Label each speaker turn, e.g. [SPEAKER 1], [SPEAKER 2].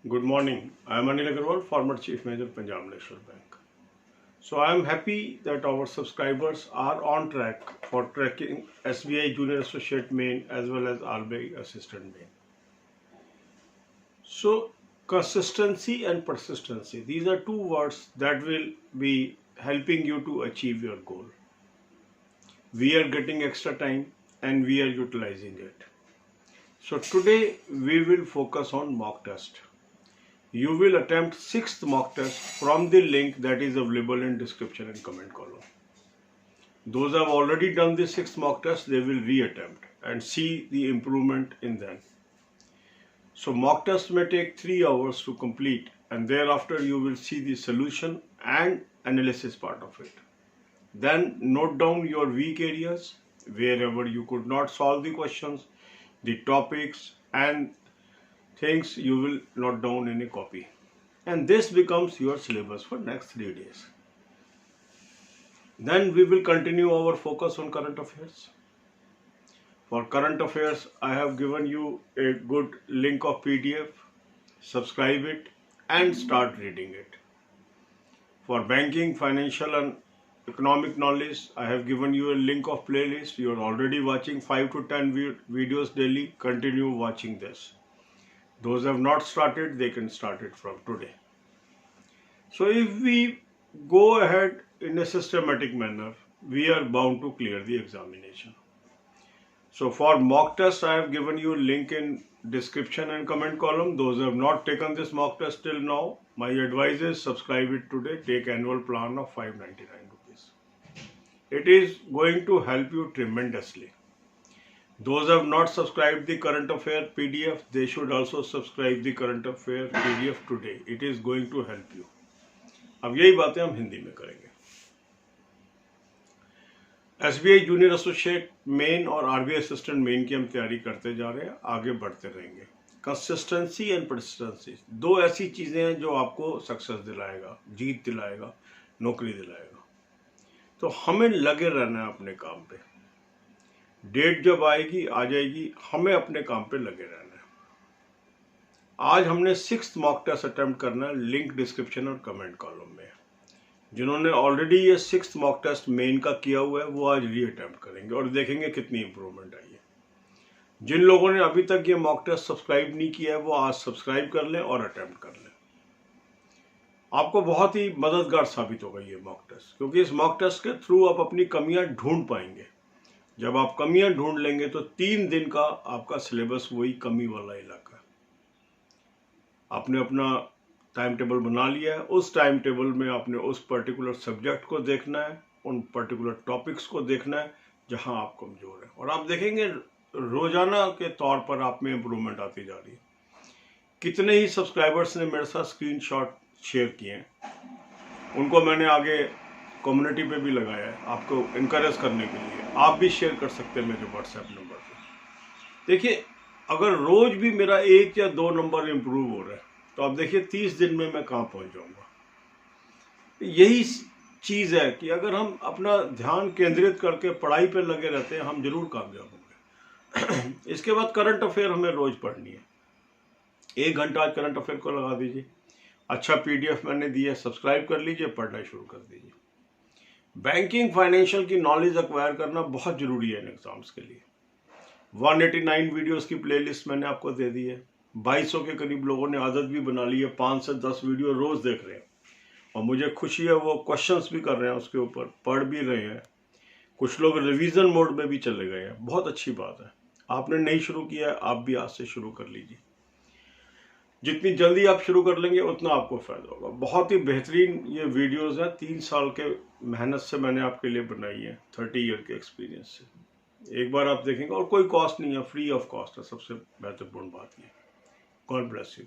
[SPEAKER 1] Good morning. I am Anil Agarwal, former Chief Manager, Punjab National Bank. So I am happy that our subscribers are on track for tracking SBI Junior Associate Main as well as RBI Assistant Main. So consistency and persistency, these are two words that will be helping you to achieve your goal. We are getting extra time and we are utilizing it. So today we will focus on mock test. You will attempt 6th mock test from the link that is available in description and comment column. Those who have already done the 6th mock test, they will re-attempt and see the improvement in them. So mock test may take 3 hours to complete, and thereafter you will see the solution and analysis part of it. Then note down your weak areas, wherever you could not solve the questions, the topics and things you will note down in a copy, and this becomes your syllabus for next 3 days. Then we will continue our focus on current affairs. For current affairs, I have given you a good link of PDF. Subscribe it and start reading it. For banking, financial and economic knowledge, I have given you a link of playlist. You are already watching 5 to 10 videos daily. Continue watching this. Those who have not started, they can start it from today. So if we go ahead in a systematic manner, we are bound to clear the examination. So for mock test, I have given you a link in description and comment column. Those who have not taken this mock test till now, my advice is subscribe it today. Take annual plan of 599 rupees. It is going to help you tremendously. Those who have not subscribed the current affair PDF, they should also subscribe the current affair PDF today. It is going to help you. अब यही बातें हम हिंदी में करेंगे. SBI junior associate main और RBI assistant main की हम तैयारी करते जा रहे हैं, आगे बढ़ते रहेंगे. कंसिस्टेंसी एंड परसिस्टेंसी, दो ऐसी चीज़ें हैं जो आपको सक्सेस दिलाएगा, जीत दिलाएगा, नौकरी दिलाएगा. तो हमें लगे रहना है अपने काम पे. डेट जब आएगी आ जाएगी, हमें अपने काम पे लगे रहना है. आज हमने 6th मॉक टेस्ट अटेम्प्ट करना है, लिंक डिस्क्रिप्शन और कमेंट कॉलम में. जिन्होंने ऑलरेडी ये 6th मॉक टेस्ट मेन का किया हुआ है, वो आज री अटेम्प्ट करेंगे और देखेंगे कितनी इंप्रूवमेंट आई है. जिन लोगों ने अभी तक ये मॉक टेस्ट सब्सक्राइब नहीं किया है, वो आज सब्सक्राइब कर लें और अटेम्प्ट कर लें. आपको बहुत ही मददगार साबित होगा ये मॉक टेस्ट, क्योंकि इस मॉक टेस्ट के थ्रू आप अपनी कमियां ढूंढ पाएंगे. जब आप कमियां ढूंढ लेंगे तो 3 दिन का आपका सिलेबस वही कमी वाला इलाका है. आपने अपना टाइम टेबल बना लिया है. उस टाइम टेबल में आपने उस पर्टिकुलर सब्जेक्ट को देखना है, उन पर्टिकुलर टॉपिक्स को देखना है जहां आप कमजोर हैं, और आप देखेंगे रोजाना के तौर पर आप में इम्प्रूवमेंट आती जा रही है. कितने ही सब्सक्राइबर्स ने मेरे साथ स्क्रीनशॉट शेयर किए हैं, उनको मैंने आगे कम्युनिटी पे भी लगाया है आपको इनकरेज करने के लिए. आप भी शेयर कर सकते हैं मेरे व्हाट्सएप नंबर पे. देखिए, अगर रोज भी मेरा 1 या 2 नंबर इम्प्रूव हो रहा है, तो आप देखिए 30 दिन में मैं कहाँ पहुँच जाऊँगा. यही चीज़ है कि अगर हम अपना ध्यान केंद्रित करके पढ़ाई पे लगे रहते हैं, हम जरूर कामयाब होंगे. इसके बाद करंट अफेयर हमें रोज पढ़नी है. 1 घंटा आज करंट अफेयर को लगा दीजिए. अच्छा PDF मैंने दिया, सब्सक्राइब कर लीजिए, पढ़ना शुरू कर दीजिए. बैंकिंग फाइनेंशियल की नॉलेज एक्वायर करना बहुत जरूरी है इन एग्जाम्स के लिए. 189 वीडियोस की प्लेलिस्ट मैंने आपको दे दी है. 2200 के करीब लोगों ने आदत भी बना ली है, 5 से 10 वीडियो रोज देख रहे हैं, और मुझे खुशी है वो क्वेश्चंस भी कर रहे हैं, उसके ऊपर पढ़ भी रहे हैं. कुछ लोग रिवीजन मोड में भी चले गए हैं. बहुत अच्छी बात है. आपने नहीं शुरू किया है, आप भी आज से शुरू कर लीजिए. जितनी जल्दी आप शुरू कर लेंगे उतना आपको फायदा होगा. बहुत ही बेहतरीन ये वीडियोस हैं, 3 साल के मेहनत से मैंने आपके लिए बनाई है, 30 ईयर के एक्सपीरियंस से. एक बार आप देखेंगे, और कोई कॉस्ट नहीं है, फ्री ऑफ कॉस्ट है. सबसे महत्वपूर्ण बात ये. God bless you.